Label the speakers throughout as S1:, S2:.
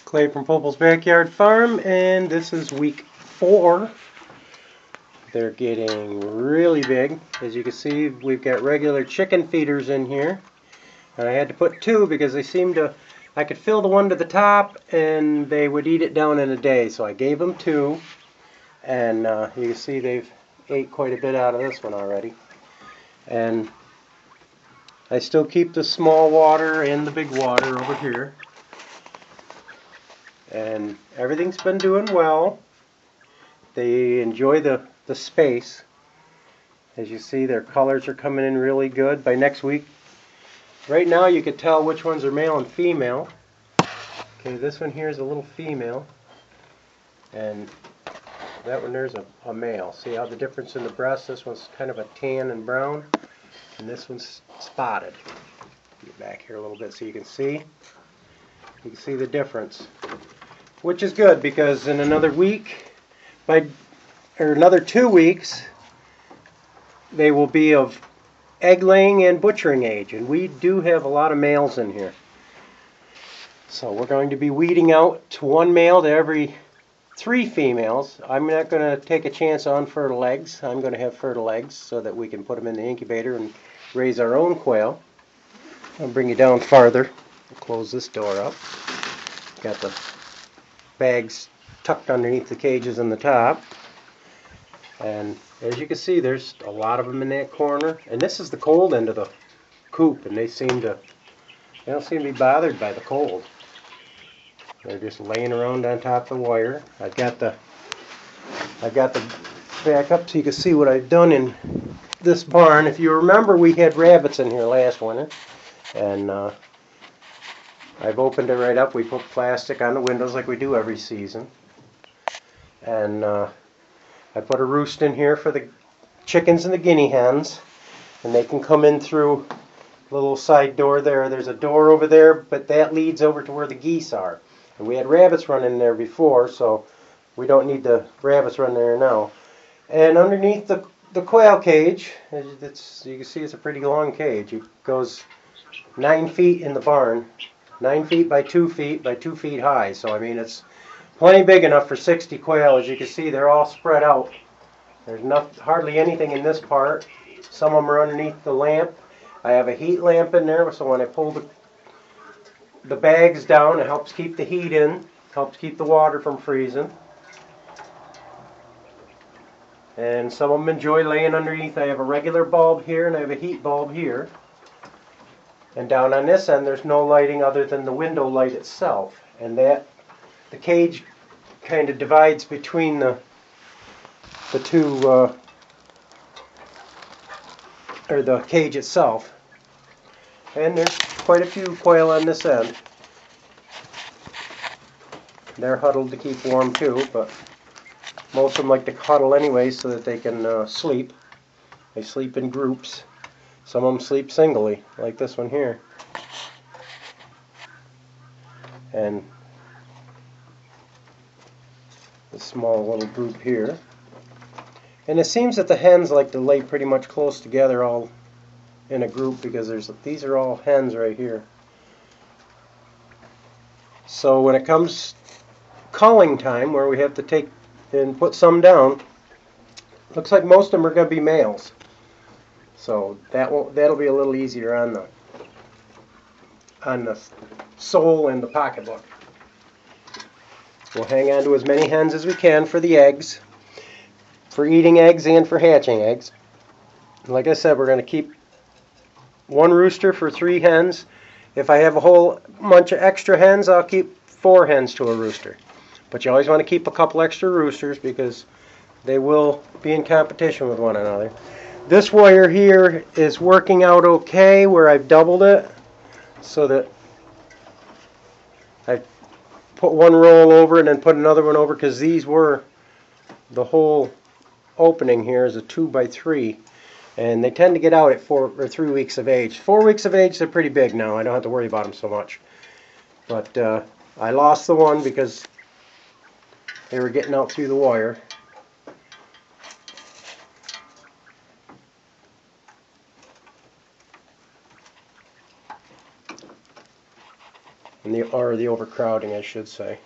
S1: Clay from Popel's Backyard Farm, and this is week 4. They're getting really big. As you can see, we've got regular chicken feeders in here. And I had to put 2 because they seemed to, I could fill the one to the top and they would eat it down in a day. So I gave them 2. And you can see they've ate quite a bit out of this one already. And I still keep the small water and the big water over here. And everything's been doing well. They enjoy the space. As you see, their colors are coming in really good. By next week, right now you could tell which ones are male and female. Okay, this one here is a little female, and that one there's a male. See how the difference in the breast? This one's kind of a tan and brown, and this one's spotted. Get back here a little bit so you can see. You can see the difference, which is good because in another week, another 2 weeks, they will be of egg laying and butchering age, and we do have a lot of males in here. So we're going to be weeding out to 1 male to every 3 females. I'm not going to take a chance on fertile eggs. I'm going to have fertile eggs so that we can put them in the incubator and raise our own quail. I'll bring you down farther. I'll close this door up. Got the bags tucked underneath the cages in the top. And as you can see, there's a lot of them in that corner. And this is the cold end of the coop, and they don't seem to be bothered by the cold. They're just laying around on top of the wire. I've got the back up so you can see what I've done in this barn. If you remember, we had rabbits in here last winter, and I've opened it right up. We put plastic on the windows like we do every season. And I put a roost in here for the chickens and the guinea hens. And they can come in through a little side door there. There's a door over there, but that leads over to where the geese are. And we had rabbits run in there before, so we don't need the rabbits run there now. And underneath the quail cage, you can see it's a pretty long cage. It goes 9 feet in the barn. 9 feet by 2 feet by 2 feet high. So I mean, it's plenty big enough for 60 quail. As you can see, they're all spread out. There's hardly anything in this part. Some of them are underneath the lamp. I have a heat lamp in there, so when I pull the bags down, it helps keep the heat in, helps keep the water from freezing. And some of them enjoy laying underneath. I have a regular bulb here, and I have a heat bulb here. And down on this end, there's no lighting other than the window light itself. And the cage kind of divides between the two, or the cage itself. And there's quite a few quail on this end. They're huddled to keep warm too, but most of them like to huddle anyway so that they can sleep. They sleep in groups. Some of them sleep singly, like this one here. And the small little group here. And it seems that the hens like to lay pretty much close together all in a group because these are all hens right here. So when it comes culling time, where we have to take and put some down, looks like most of them are going to be males. So that'll be a little easier on the sole and the pocketbook. We'll hang on to as many hens as we can for the eggs, for eating eggs and for hatching eggs. And like I said, we're going to keep 1 rooster for 3 hens. If I have a whole bunch of extra hens, I'll keep 4 hens to a rooster. But you always want to keep a couple extra roosters because they will be in competition with one another. This wire here is working out okay where I've doubled it so that I put 1 roll over and then put another one over because these were, the whole opening here is a 2 by 3. And they tend to get out at 4 or 3 weeks of age. 4 weeks of age, they're pretty big now. I don't have to worry about them so much. But I lost the one because they were getting out through the wire. And the overcrowding, I should say.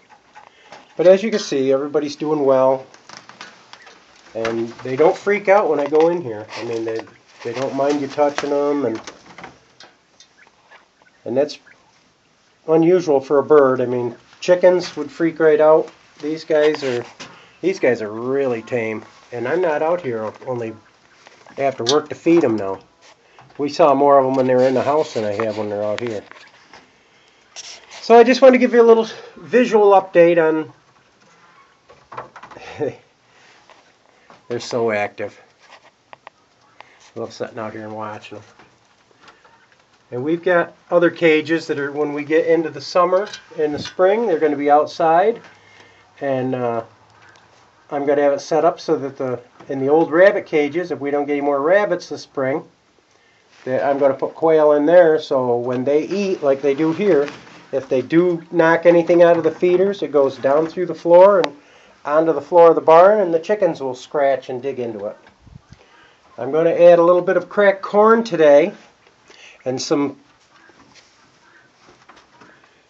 S1: But as you can see, everybody's doing well, and they don't freak out when I go in here. I mean, they don't mind you touching them, and that's unusual for a bird. I mean, chickens would freak right out. These guys are really tame, and I'm not out here only after work to feed them now. We saw more of them when they were in the house than I have when they're out here. So I just want to give you a little visual update on. They're so active. I love sitting out here and watching them. And we've got other cages that are, when we get into the summer and the spring, they're going to be outside. And I'm going to have it set up so that in the old rabbit cages, if we don't get any more rabbits this spring, that I'm going to put quail in there, so when they eat like they do here, if they do knock anything out of the feeders, it goes down through the floor and onto the floor of the barn, and the chickens will scratch and dig into it. I'm going to add a little bit of cracked corn today and some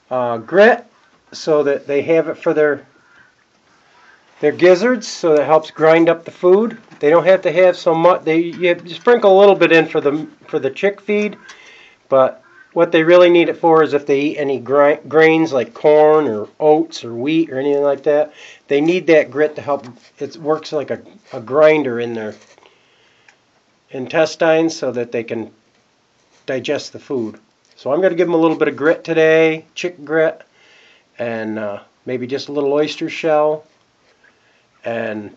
S1: grit so that they have it for their gizzards, so that helps grind up the food. They don't have to have so much. You sprinkle a little bit in for the chick feed, but what they really need it for is if they eat any grains like corn or oats or wheat or anything like that. They need that grit to help. It works like a grinder in their intestines so that they can digest the food. So I'm going to give them a little bit of grit today, chick grit, and maybe just a little oyster shell, and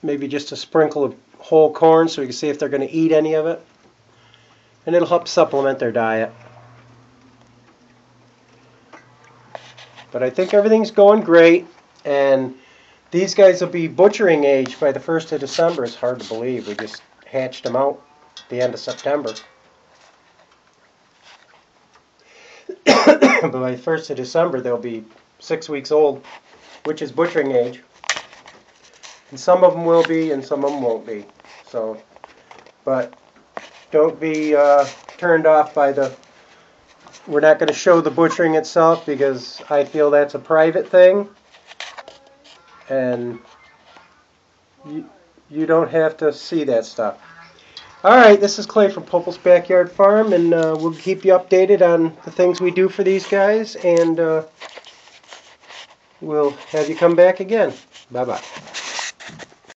S1: maybe just a sprinkle of whole corn so we can see if they're going to eat any of it. And it'll help supplement their diet. But I think everything's going great, and these guys will be butchering age by the 1st of December. It's hard to believe. We just hatched them out at the end of September. But by the 1st of December, they'll be 6 weeks old, which is butchering age. And some of them will be, and some of them won't be. So, but don't be turned off by we're not going to show the butchering itself because I feel that's a private thing. And you don't have to see that stuff. Alright, this is Clay from Popel's Backyard Farm, and we'll keep you updated on the things we do for these guys, and we'll have you come back again. Bye-bye.